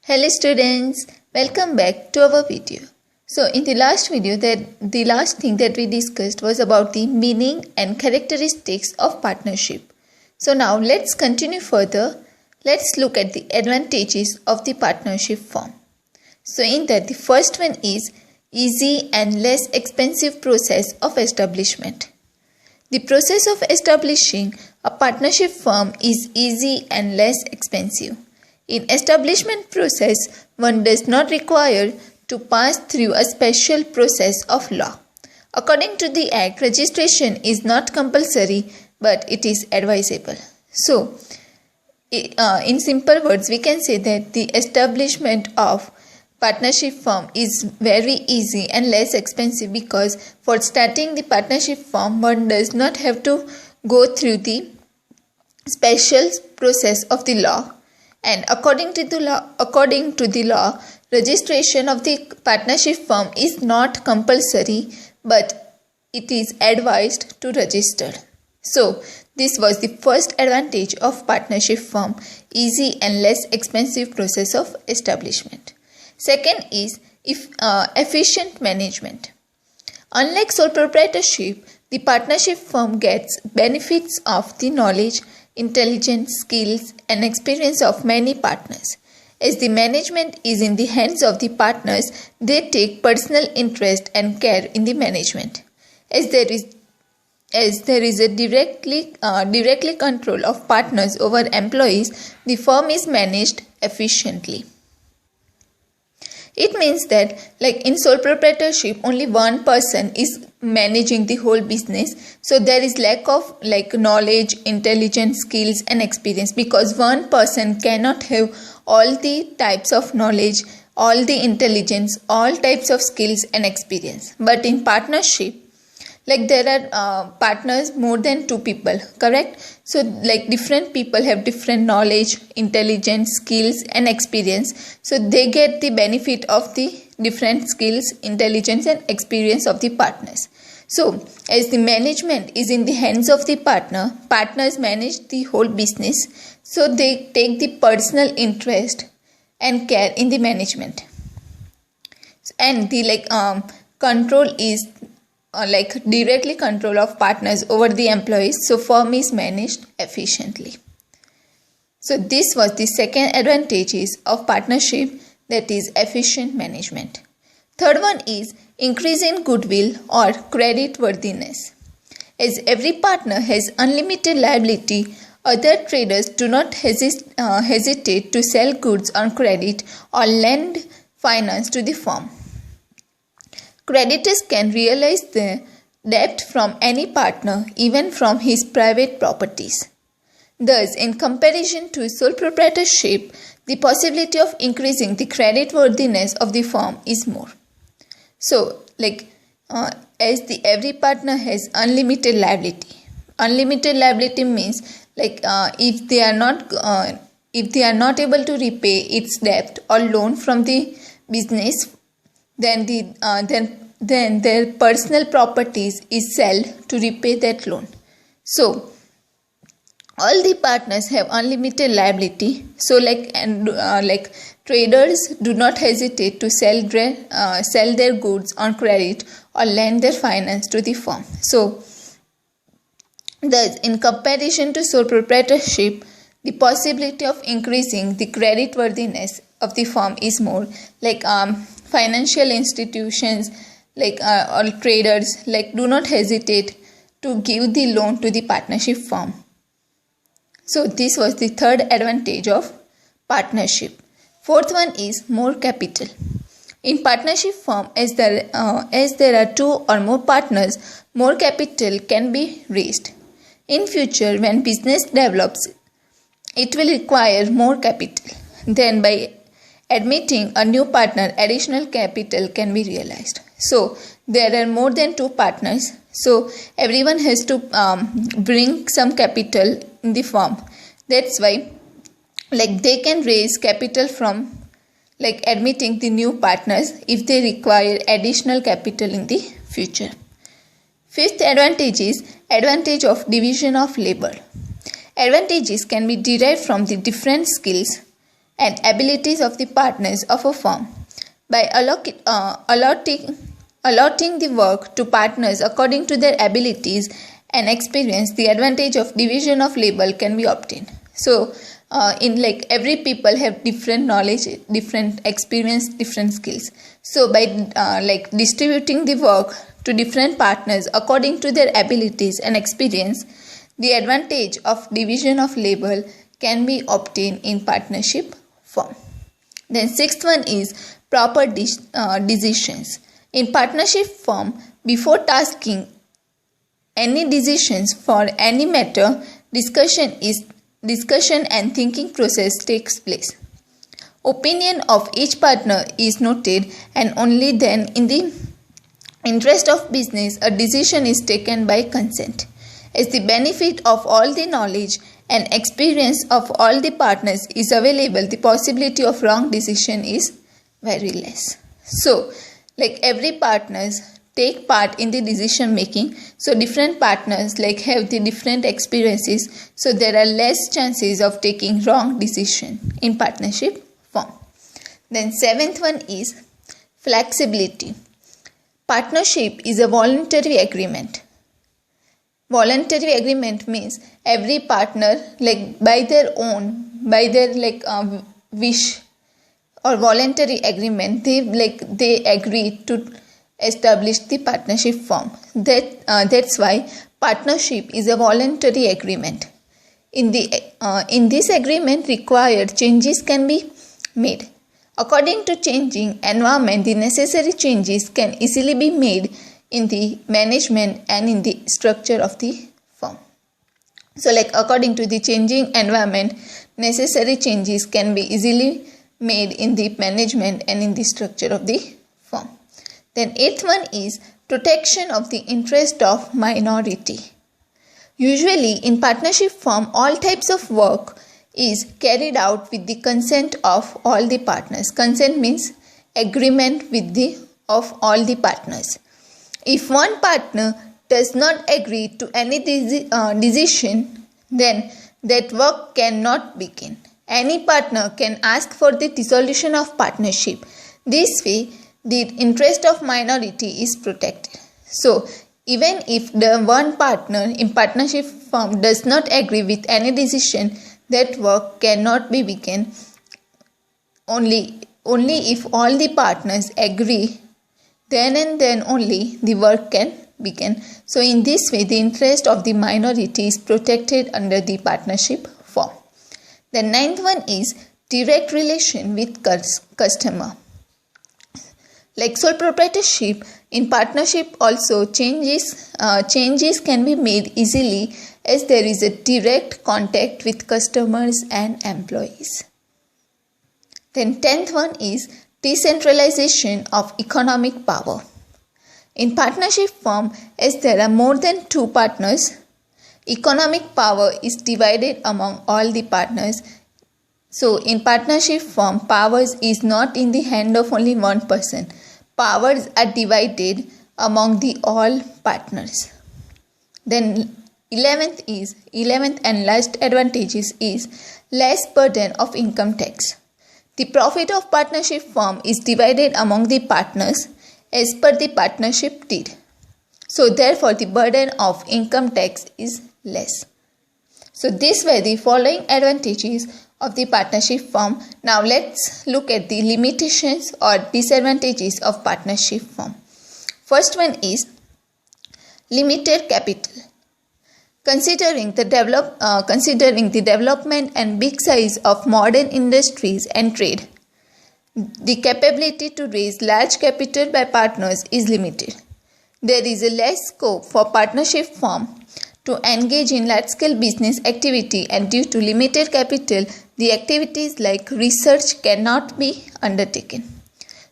Hello students, welcome back to our video. So in the last video the last thing that we discussed was about the meaning and characteristics of partnership. So now let's continue further. Let's look at the advantages of the partnership form. So in that the first one is easy and less expensive process of establishment. The process of establishing a partnership firm is easy and less expensive. In establishment process, one does not require to pass through a special process of law. According to the Act, registration is not compulsory, but it is advisable. So, in simple words, we can say that the establishment of partnership firm is very easy and less expensive because for starting the partnership firm, one does not have to go through the special process of the law. And according to the law, registration of the partnership firm is not compulsory, but it is advised to register. So, this was the first advantage of partnership firm, easy and less expensive process of establishment. Second is efficient management. Unlike sole proprietorship, the partnership firm gets benefits of the knowledge, intelligence, skills, and experience of many partners. As the management is in the hands of the partners, they take personal interest and care in the management. As there is a directly control of partners over employees, the firm is managed efficiently. It means that, like in sole proprietorship, only one person is managing the whole business. So there is lack of knowledge, intelligence, skills and experience because one person cannot have all the types of knowledge, all the intelligence, all types of skills and experience. But in partnership, there are partners more than two people, correct? So different people have different knowledge, intelligence, skills and experience. So they get the benefit of the different skills, intelligence and experience of the partners. So as the management is in the hands of the partners manage the whole business. So they take the personal interest and care in the management. And the control is directly control of partners over the employees, so firm is managed efficiently. So this was the second advantages of partnership, that is efficient management. Third one is increase in goodwill or credit worthiness. As every partner has unlimited liability, other traders do not hesitate to sell goods on credit or lend finance to the firm. Creditors can realize the debt from any partner, even from his private properties. Thus, in comparison to sole proprietorship, the possibility of increasing the creditworthiness of the firm is more. So, as every partner has unlimited liability. Unlimited liability means if they are not able to repay its debt or loan from the business, then their personal properties is sold to repay that loan. So all the partners have unlimited liability. So traders do not hesitate to sell their goods on credit or lend their finance to the firm. So thus, in comparison to sole proprietorship, the possibility of increasing the creditworthiness of the firm is more. Financial institutions or traders do not hesitate to give the loan to the partnership firm. So this was the third advantage of partnership. Fourth one is more capital. In partnership firm, as there are two or more partners, more capital can be raised. In future, when business develops, it will require more capital. Then by admitting a new partner, additional capital can be realized. So there are more than two partners. So everyone has to bring some capital in the firm. That's why they can raise capital from admitting the new partners if they require additional capital in the future. Fifth advantage is advantage of division of labor. Advantages can be derived from the different skills and abilities of the partners of a firm. By allotting the work to partners according to their abilities and experience, the advantage of division of labor can be obtained. So, in like every people have different knowledge, different experience, different skills. So, by like distributing the work to different partners according to their abilities and experience, the advantage of division of labor can be obtained in partnership form. Then sixth one is proper decisions. In partnership form, before tasking any decisions for any matter, discussion and thinking process takes place. Opinion of each partner is noted, and only then, in the interest of business, a decision is taken by consent. As the benefit of all the knowledge and experience of all the partners is available, the possibility of wrong decision is very less. So, like every partners take part in the decision making, so different partners like have the different experiences, so there are less chances of taking wrong decision in partnership form. Then seventh one is flexibility. Partnership is a voluntary agreement. Voluntary agreement means every partner like by their wish or voluntary agreement, they agree to establish the partnership form. That's why partnership is a voluntary agreement. In this agreement, required changes can be made. According to changing environment, the necessary changes can easily be made in the management and in the structure of the firm. So, like according to the changing environment, necessary changes can be easily made in the management and in the structure of the firm. Then eighth one is protection of the interest of minority. Usually in partnership firm, all types of work is carried out with the consent of all the partners. Consent means agreement of all the partners. If one partner does not agree to any decision, then that work cannot begin. Any partner can ask for the dissolution of partnership. This way, the interest of minority is protected. So, even if the one partner in partnership firm does not agree with any decision, that work cannot be begun. Only if all the partners agree, then and then only the work can begin. So, in this way, the interest of the minority is protected under the partnership form. The ninth one is direct relation with customer. Like sole proprietorship, in partnership also changes can be made easily as there is a direct contact with customers and employees. Then 10th one is decentralization of economic power. In partnership firm, as there are more than two partners, economic power is divided among all the partners. So in partnership firm, powers is not in the hand of only one person. Powers are divided among the all partners. Then 11th and last advantages is less burden of income tax. The profit of partnership firm is divided among the partners as per the partnership deed. So therefore the burden of income tax is less. So these were the following advantages of the partnership firm. Now let's look at the limitations or disadvantages of partnership firm. First one is limited capital. Considering the development and big size of modern industries and trade, the capability to raise large capital by partners is limited. There is a less scope for partnership firm to engage in large-scale business activity, and due to limited capital, the activities like research cannot be undertaken.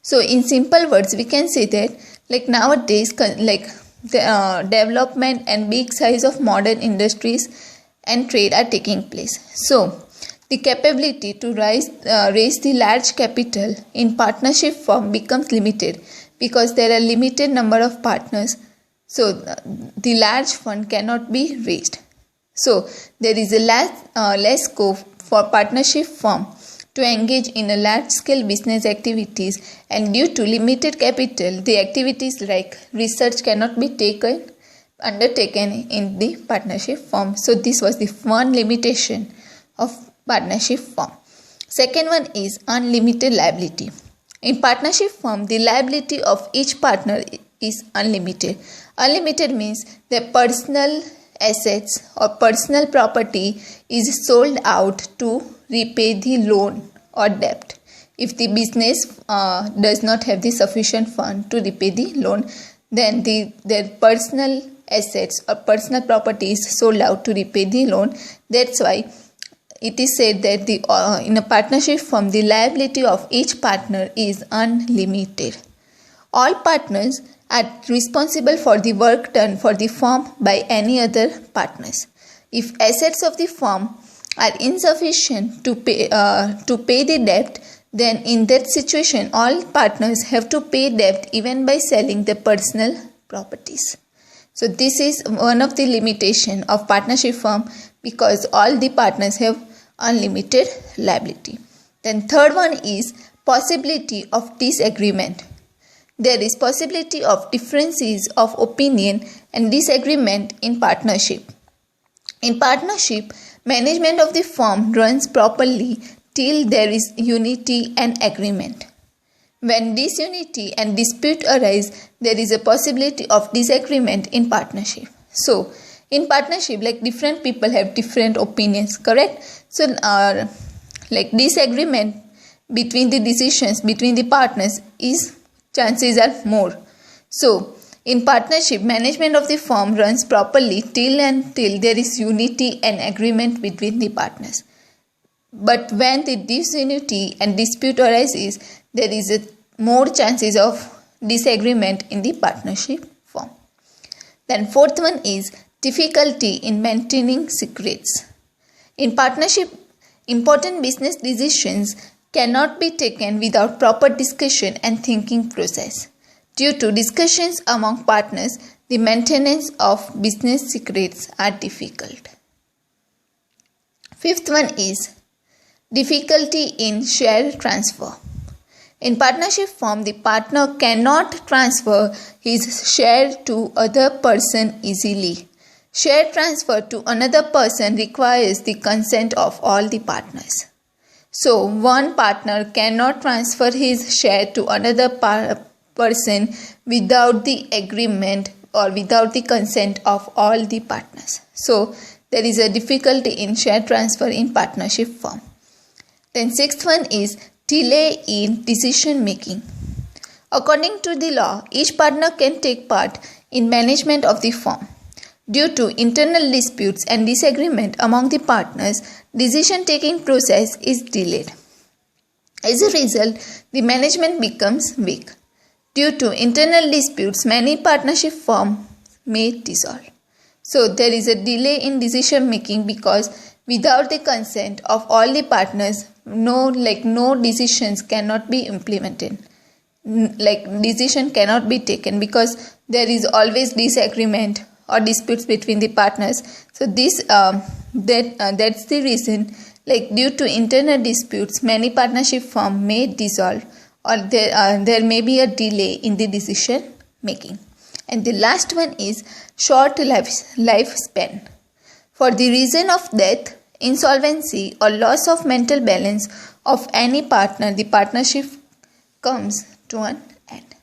So, in simple words, we can say that like nowadays, the development and big size of modern industries and trade are taking place. So, the capability to raise the large capital in partnership firm becomes limited because there are limited number of partners. So, the large fund cannot be raised. So, there is a less scope for partnership firm to engage in a large-scale business activities, and due to limited capital, the activities like research cannot be undertaken in the partnership form. So this was the one limitation of partnership form. Second one is unlimited liability. In partnership form, the liability of each partner is unlimited. Unlimited means the personal assets or personal property is sold out to repay the loan or debt. If the business does not have the sufficient fund to repay the loan, then their personal assets or personal property is sold out to repay the loan. That's why it is said that in a partnership firm, the liability of each partner is unlimited. All partners are responsible for the work done for the firm by any other partners. If assets of the firm are insufficient to pay the debt, then in that situation all partners have to pay debt even by selling their personal properties. So this is one of the limitation of partnership firm, because all the partners have unlimited liability. Then third one is possibility of disagreement. There is possibility of differences of opinion and disagreement in partnership. In partnership, management of the firm runs properly till there is unity and agreement. When disunity and dispute arise, there is a possibility of disagreement in partnership. So, in partnership, like different people have different opinions, correct? So, like disagreement between the decisions between the partners chances are more. So, in partnership, management of the firm runs properly till there is unity and agreement between the partners. But when the disunity and dispute arises, there is more chances of disagreement in the partnership firm. Then fourth one is difficulty in maintaining secrets. In partnership, important business decisions cannot be taken without proper discussion and thinking process. Due to discussions among partners, the maintenance of business secrets are difficult. Fifth one is difficulty in share transfer. In partnership firm, the partner cannot transfer his share to other person easily. Share transfer to another person requires the consent of all the partners. So, one partner cannot transfer his share to another person without the agreement or without the consent of all the partners. So, there is a difficulty in share transfer in partnership firm. Then sixth one is delay in decision making. According to the law, each partner can take part in management of the firm. Due to internal disputes and disagreement among the partners, decision-taking process is delayed. As a result, the management becomes weak. Due to internal disputes, many partnership firms may dissolve. So, there is a delay in decision making because without the consent of all the partners, no decisions cannot be implemented. Decision cannot be taken because there is always disagreement or disputes between the partners. So that's the reason, due to internal disputes, many partnership firms may dissolve, or there may be a delay in the decision making. And the last one is short lifespan. For the reason of death, insolvency, or loss of mental balance of any partner, the partnership comes to an end.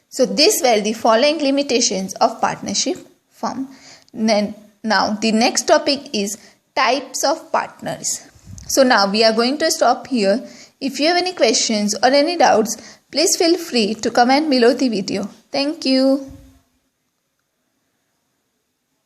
So these were the following limitations of partnership firm. Now the next topic is types of partners. So now we are going to stop here. If you have any questions or any doubts, please feel free to comment below the video. Thank you.